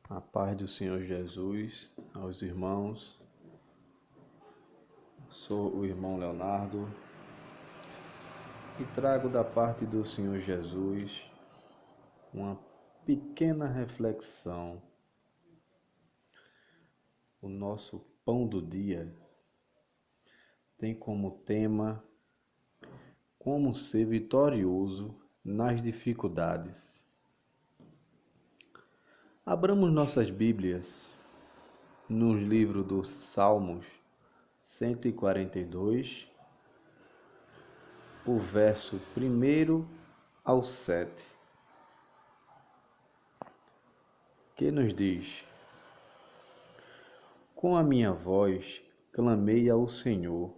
A paz do Senhor Jesus aos irmãos. Sou o irmão Leonardo e trago da parte do Senhor Jesus uma pequena reflexão. O nosso pão do dia tem como tema como ser vitorioso nas dificuldades. Abramos nossas Bíblias no livro dos Salmos 142, o verso 1 ao 7, que nos diz: Com a minha voz clamei ao Senhor,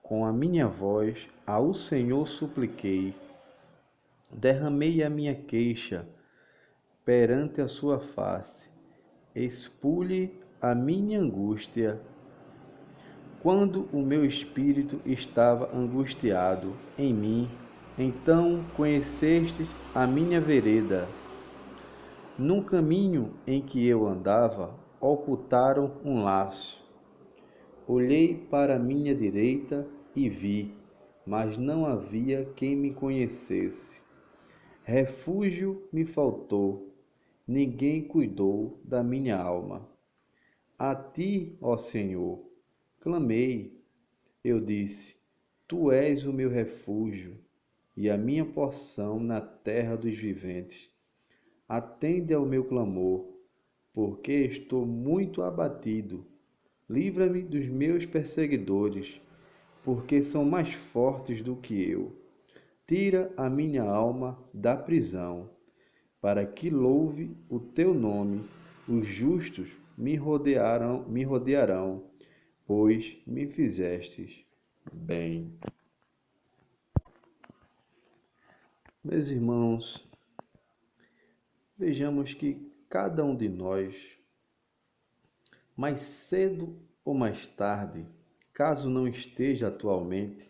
com a minha voz ao Senhor supliquei, derramei a minha queixa perante a sua face, expulhe a minha angústia. Quando o meu espírito estava angustiado em mim, então conhecestes a minha vereda. No caminho em que eu andava, ocultaram um laço. Olhei para a minha direita e vi, mas não havia quem me conhecesse. Refúgio me faltou, ninguém cuidou da minha alma. A ti, ó Senhor, clamei. Eu disse: Tu és o meu refúgio e a minha porção na terra dos viventes. Atende ao meu clamor, porque estou muito abatido. Livra-me dos meus perseguidores, porque são mais fortes do que eu. Tira a minha alma da prisão, para que louve o teu nome. Os justos me rodearão, pois me fizestes bem. Meus irmãos, vejamos que cada um de nós, mais cedo ou mais tarde, caso não esteja atualmente,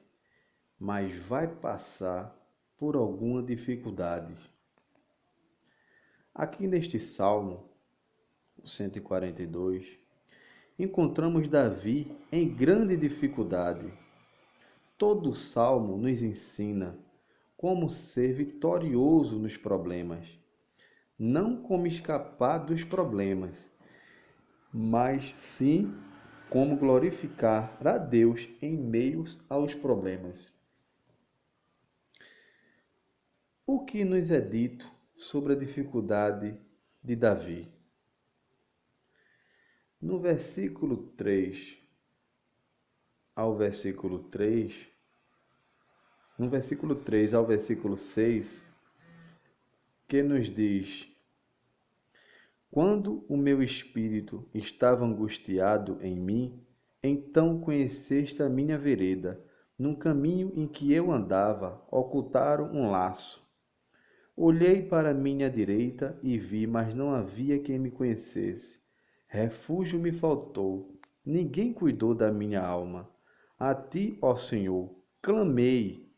mas vai passar por alguma dificuldade. Aqui neste Salmo 142, encontramos Davi em grande dificuldade. Todo o Salmo nos ensina como ser vitorioso nos problemas, não como escapar dos problemas, mas sim como glorificar a Deus em meio aos problemas. O que nos é dito sobre a dificuldade de Davi? No versículo 3 ao versículo 3, no versículo 3 ao versículo 6, que nos diz: Quando o meu espírito estava angustiado em mim, então conheceste a minha vereda. No caminho em que eu andava, ocultaram um laço. Olhei para minha direita e vi, mas não havia quem me conhecesse. Refúgio me faltou, ninguém cuidou da minha alma. A ti, ó Senhor, clamei.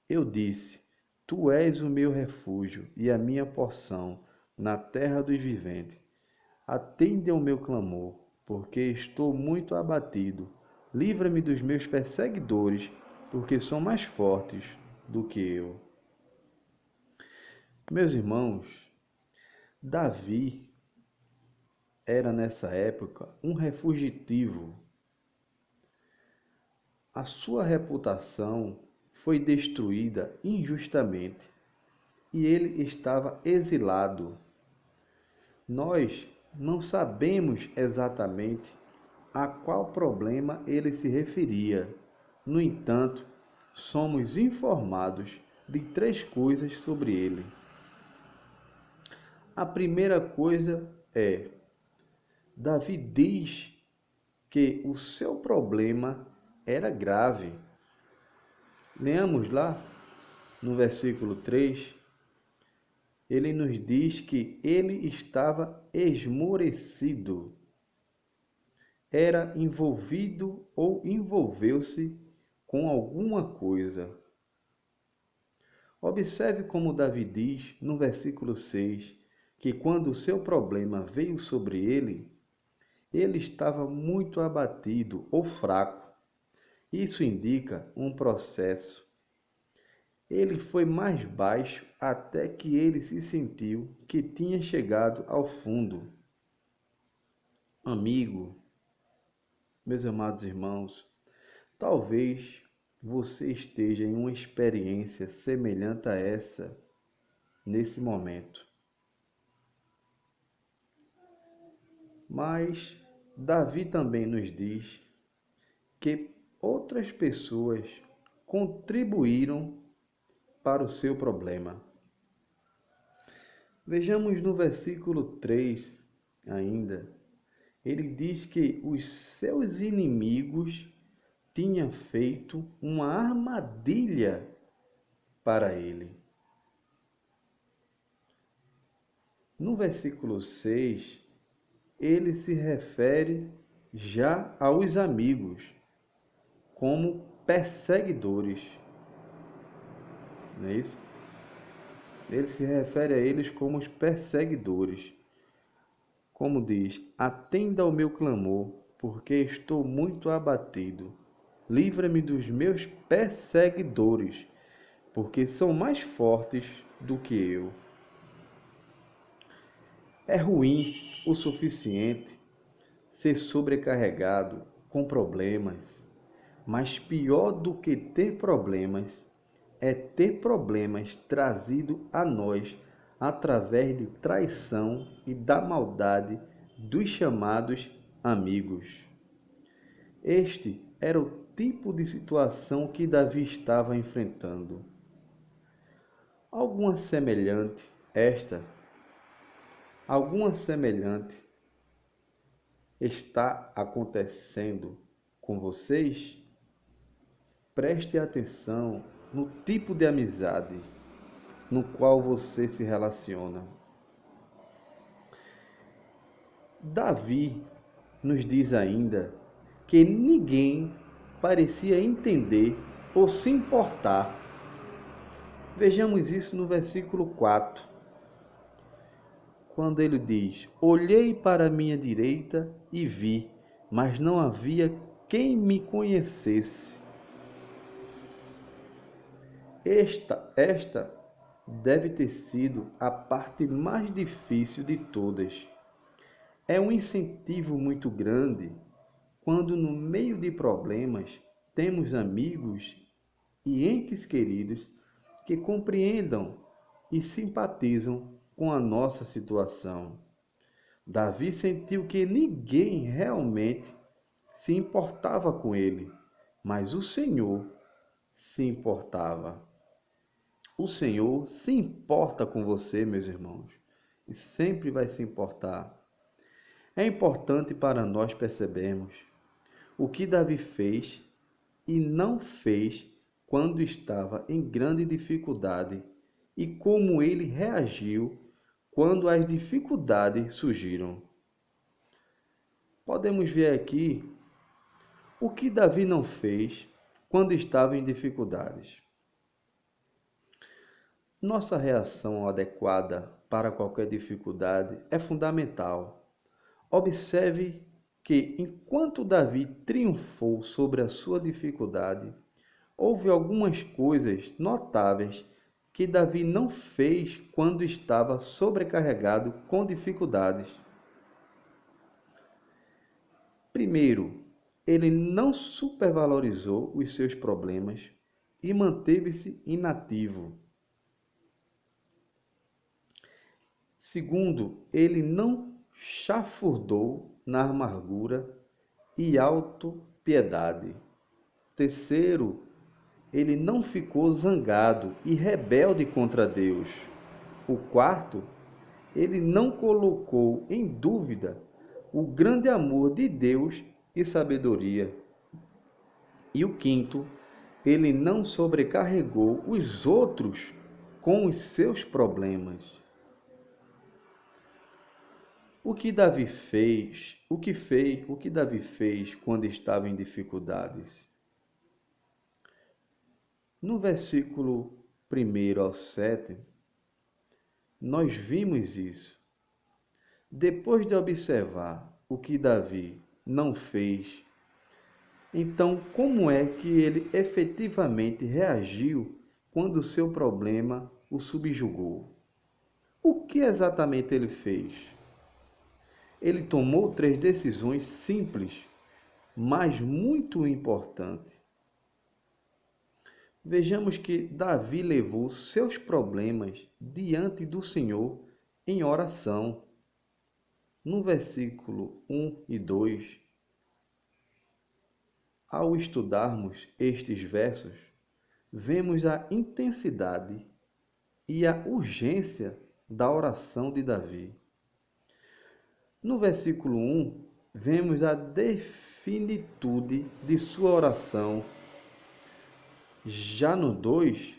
Eu disse: Tu és o meu refúgio e a minha porção na terra dos viventes. Atende ao meu clamor, porque estou muito abatido. Livra-me dos meus perseguidores, porque são mais fortes do que eu. Meus irmãos, Davi era nessa época um fugitivo. A sua reputação foi destruída injustamente e ele estava exilado. Nós não sabemos exatamente a qual problema ele se referia. No entanto, somos informados de 3 coisas sobre ele. A primeira coisa é: Davi diz que o seu problema era grave. Leamos lá no versículo 3, ele nos diz que ele estava esmorecido, era envolvido ou envolveu-se com alguma coisa. Observe como Davi diz no versículo 6 que quando o seu problema veio sobre ele estava muito abatido ou fraco. Isso indica um processo. Ele foi mais baixo até que ele se sentiu que tinha chegado ao fundo. Amigo, meus amados irmãos, talvez você esteja em uma experiência semelhante a essa nesse momento. Mas Davi também nos diz que outras pessoas contribuíram para o seu problema. Vejamos no versículo 3 ainda. Ele diz que os seus inimigos tinham feito uma armadilha para ele. No versículo 6, ele se refere já aos amigos como perseguidores. Não é isso? Ele se refere a eles como os perseguidores. Como diz: atenda ao meu clamor, porque estou muito abatido. Livra-me dos meus perseguidores, porque são mais fortes do que eu. É ruim o suficiente ser sobrecarregado com problemas, mas pior do que ter problemas é ter problemas trazidos a nós através de traição e da maldade dos chamados amigos. Este era o tipo de situação que Davi estava enfrentando. Alguma semelhante está acontecendo com vocês? Preste atenção no tipo de amizade no qual você se relaciona. Davi nos diz ainda que ninguém parecia entender ou se importar. Vejamos isso no versículo 4, quando ele diz: olhei para a minha direita e vi, mas não havia quem me conhecesse. Esta deve ter sido a parte mais difícil de todas. É um incentivo muito grande quando, no meio de problemas, temos amigos e entes queridos que compreendam e simpatizam com a nossa situação. Davi sentiu que ninguém realmente se importava com ele, mas o Senhor se importava. O Senhor se importa com você, meus irmãos, e sempre vai se importar. É importante para nós percebermos o que Davi fez e não fez quando estava em grande dificuldade e como ele reagiu quando as dificuldades surgiram. Podemos ver aqui o que Davi não fez quando estava em dificuldades. Nossa reação adequada para qualquer dificuldade é fundamental. Observe que, enquanto Davi triunfou sobre a sua dificuldade, houve algumas coisas notáveis que Davi não fez quando estava sobrecarregado com dificuldades. Primeiro, ele não supervalorizou os seus problemas e manteve-se inativo. Segundo, ele não chafurdou na amargura e autopiedade. Terceiro, ele não ficou zangado e rebelde contra Deus. O quarto, ele não colocou em dúvida o grande amor de Deus e sabedoria. E o quinto, ele não sobrecarregou os outros com os seus problemas. O que Davi fez quando estava em dificuldades? No versículo 1 ao 7, nós vimos isso. Depois de observar o que Davi não fez, então como é que ele efetivamente reagiu quando o seu problema o subjugou? O que exatamente ele fez? Ele tomou 3 decisões simples, mas muito importantes. Vejamos que Davi levou seus problemas diante do Senhor em oração. No versículo 1 e 2, ao estudarmos estes versos, vemos a intensidade e a urgência da oração de Davi. No versículo 1, vemos a definitude de sua oração. Já no 2,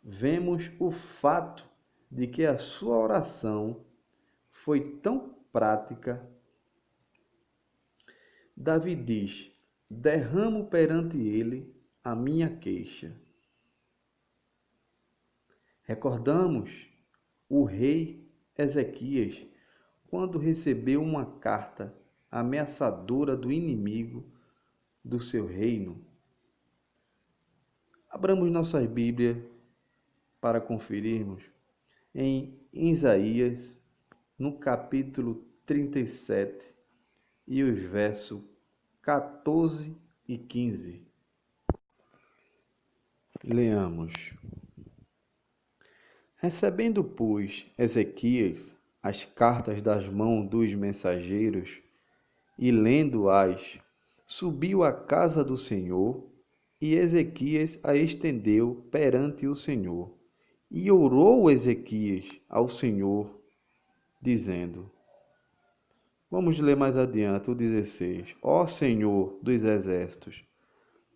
vemos o fato de que a sua oração foi tão prática. Davi diz: derramo perante ele a minha queixa. Recordamos o rei Ezequias quando recebeu uma carta ameaçadora do inimigo do seu reino. Abramos nossas Bíblias para conferirmos em Isaías, no capítulo 37, e os versos 14 e 15. Leamos. Recebendo, pois, Ezequias as cartas das mãos dos mensageiros e lendo-as, subiu à casa do Senhor, e Ezequias a estendeu perante o Senhor. E orou Ezequias ao Senhor, dizendo: vamos ler mais adiante o 16. Ó Senhor dos exércitos,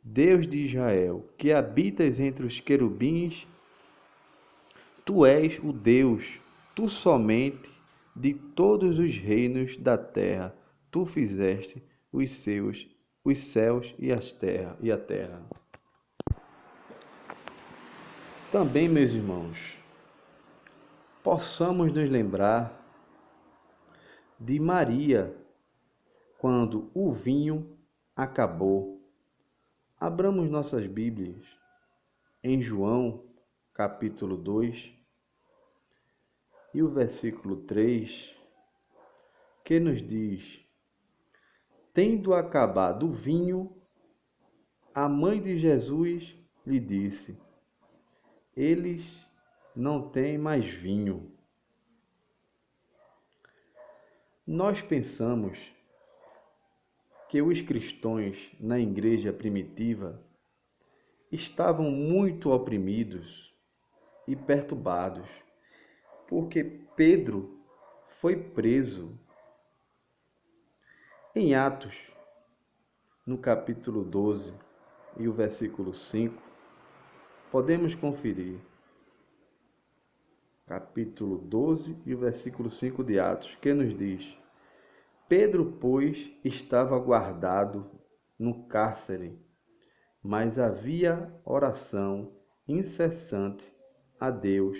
Deus de Israel, que habitas entre os querubins, tu és o Deus, tu somente, de todos os reinos da terra. Tu fizeste os céus e a terra. Também, meus irmãos, possamos nos lembrar de Maria, quando o vinho acabou. Abramos nossas Bíblias em João, capítulo 2, e o versículo 3, que nos diz: tendo acabado o vinho, a mãe de Jesus lhe disse: eles não têm mais vinho. Nós pensamos que os cristãos na igreja primitiva estavam muito oprimidos e perturbados, porque Pedro foi preso. Em Atos, no capítulo 12 e o versículo 5, podemos conferir. Capítulo 12 e o versículo 5 de Atos, que nos diz: Pedro, pois, estava guardado no cárcere, mas havia oração incessante a Deus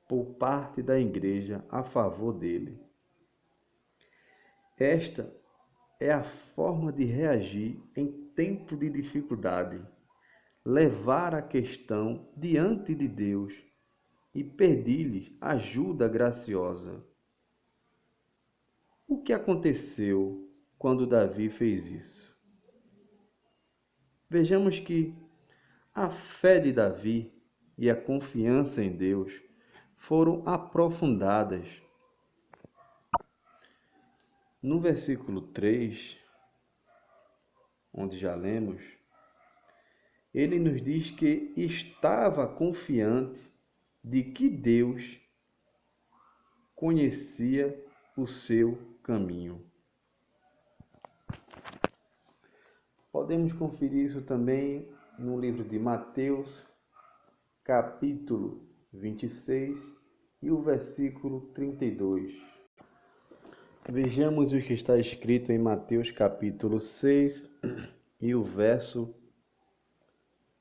por parte da igreja a favor dele. Esta é a forma de reagir em tempo de dificuldade, levar a questão diante de Deus e pedir-lhe ajuda graciosa. O que aconteceu quando Davi fez isso? Vejamos que a fé de Davi e a confiança em Deus foram aprofundadas. No versículo 3, onde já lemos, ele nos diz que estava confiante de que Deus conhecia o seu caminho. Podemos conferir isso também no livro de Mateus, capítulo 26 e o versículo 32. Vejamos o que está escrito em Mateus, capítulo 6 e o verso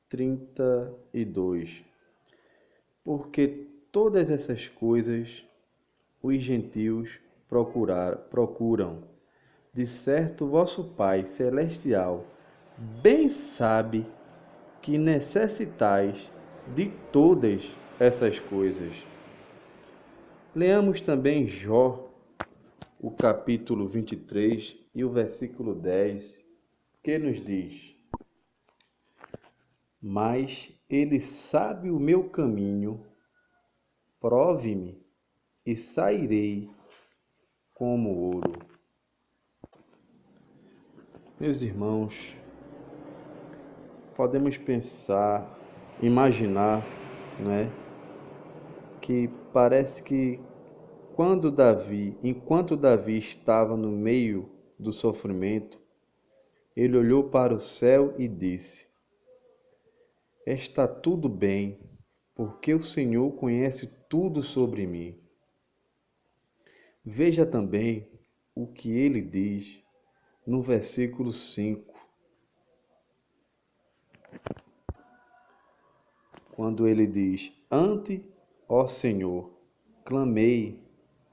32. Porque todas essas coisas os gentios procuram. De certo, vosso Pai celestial bem sabe que necessitais de todas essas coisas. Leamos também Jó, o capítulo 23 e o versículo 10, que nos diz: Mas ele sabe o meu caminho, prove-me e sairei como ouro. Meus irmãos, podemos pensar, imaginar, né, que parece que enquanto Davi estava no meio do sofrimento, ele olhou para o céu e disse: Está tudo bem, porque o Senhor conhece tudo sobre mim. Veja também o que ele diz no versículo 5, quando ele diz: Ante, ó Senhor, clamei,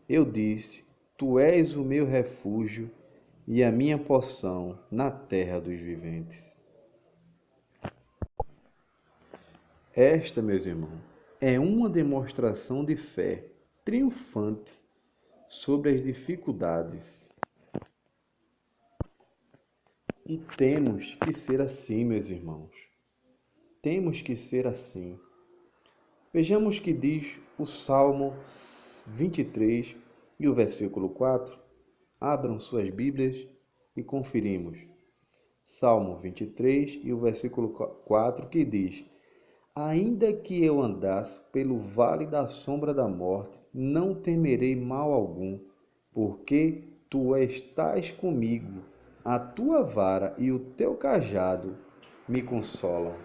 eu disse: Tu és o meu refúgio e a minha porção na terra dos viventes. Esta, meus irmãos, é uma demonstração de fé triunfante sobre as dificuldades. E temos que ser assim, meus irmãos. Temos que ser assim. Vejamos o que diz o Salmo 23 e o versículo 4. Abram suas Bíblias e conferimos. Salmo 23 e o versículo 4 que diz: Ainda que eu andasse pelo vale da sombra da morte, não temerei mal algum, porque tu estás comigo, a tua vara e o teu cajado me consolam.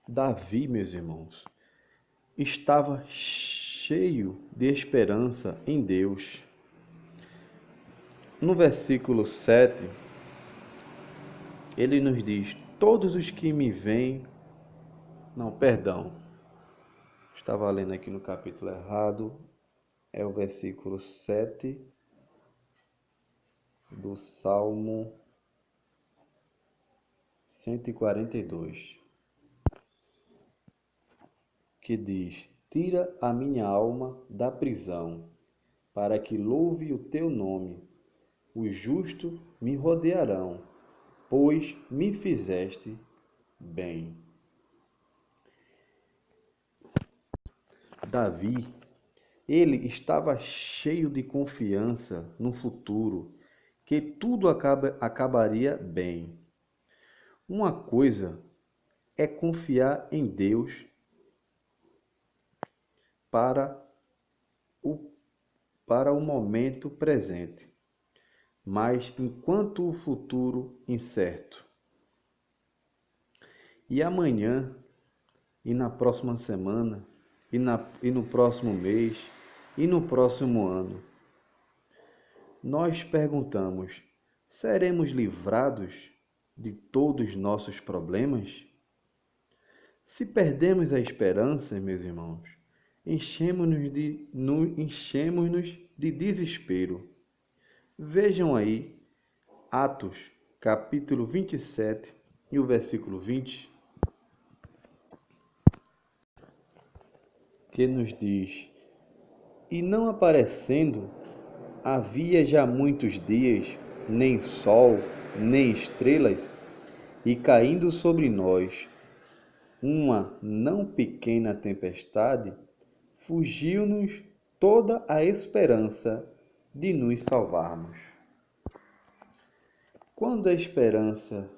Davi, meus irmãos, estava cheio de esperança em Deus. No versículo 7, ele nos diz: Todos os que me veem. Não, perdão. Estava lendo aqui no capítulo errado. É o versículo 7 do Salmo 142, que diz: Tira a minha alma da prisão, para que louve o teu nome. Os justos me rodearão, pois me fizeste bem. Davi, ele estava cheio de confiança no futuro, que tudo acabaria bem. Uma coisa é confiar em Deus para o, para o momento presente, mas enquanto o futuro incerto. E amanhã, e na próxima semana, e no próximo mês, e no próximo ano, nós perguntamos: seremos livrados de todos os nossos problemas? Se perdemos a esperança, meus irmãos, enchemos-nos de desespero. Vejam aí Atos, capítulo 27 e o versículo 20, que nos diz: E não aparecendo, havia já muitos dias, nem sol, nem estrelas, e caindo sobre nós uma não pequena tempestade, fugiu-nos toda a esperança de nos salvarmos. Quando a esperança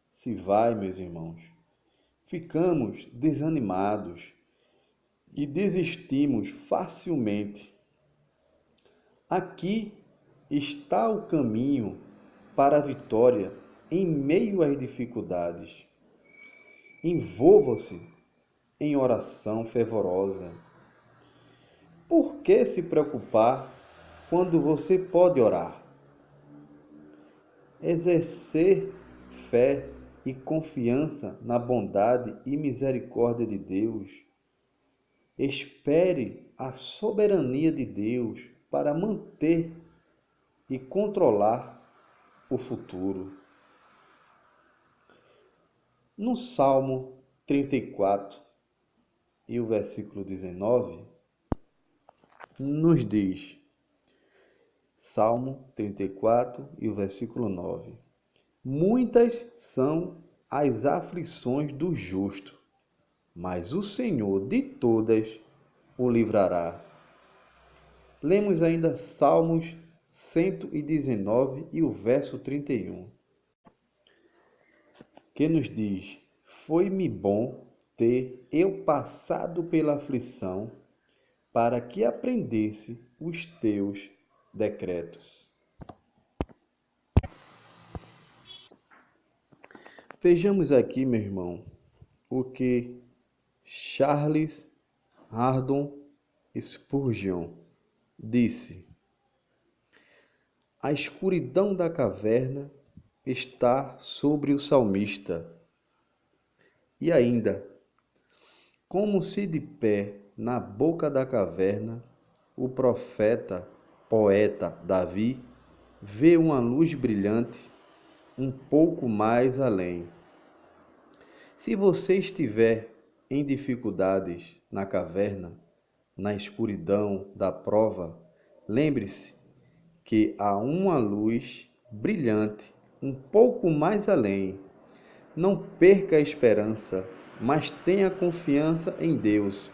se vai, meus irmãos, ficamos desanimados e desistimos facilmente. Aqui está o caminho para a vitória em meio às dificuldades. Envolva-se em oração fervorosa. Por que se preocupar quando você pode orar? Exercer fé e confiança na bondade e misericórdia de Deus Espere a soberania de Deus para manter e controlar o futuro. No Salmo 34 e o versículo 19, nos diz, Salmo 34 e o versículo 9: Muitas são as aflições do justo, mas o Senhor de todas o livrará. Lemos ainda Salmos 119 e o verso 31, que nos diz: Foi-me bom ter eu passado pela aflição, para que aprendesse os teus decretos. Vejamos aqui, meu irmão, o que Charles Haddon Spurgeon disse: A escuridão da caverna está sobre o salmista. E ainda, como se de pé na boca da caverna, o profeta, poeta Davi vê uma luz brilhante um pouco mais além. Se você estiver em dificuldades na caverna, na escuridão da prova, lembre-se que há uma luz brilhante um pouco mais além. Não perca a esperança, mas tenha confiança em Deus.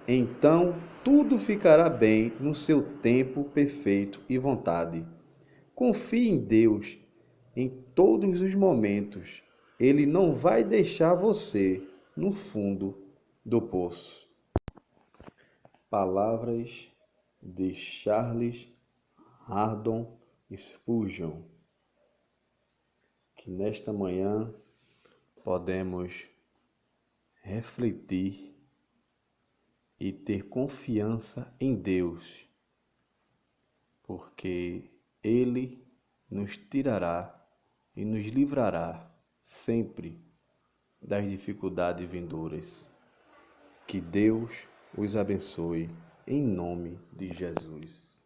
Então tudo ficará bem no seu tempo perfeito e vontade. Confie em Deus em todos os momentos. Ele não vai deixar você no fundo do poço. Palavras de Charles Haddon Spurgeon. Que nesta manhã podemos refletir e ter confiança em Deus, porque Ele nos tirará e nos livrará sempre das dificuldades vindouras. Que Deus os abençoe, em nome de Jesus.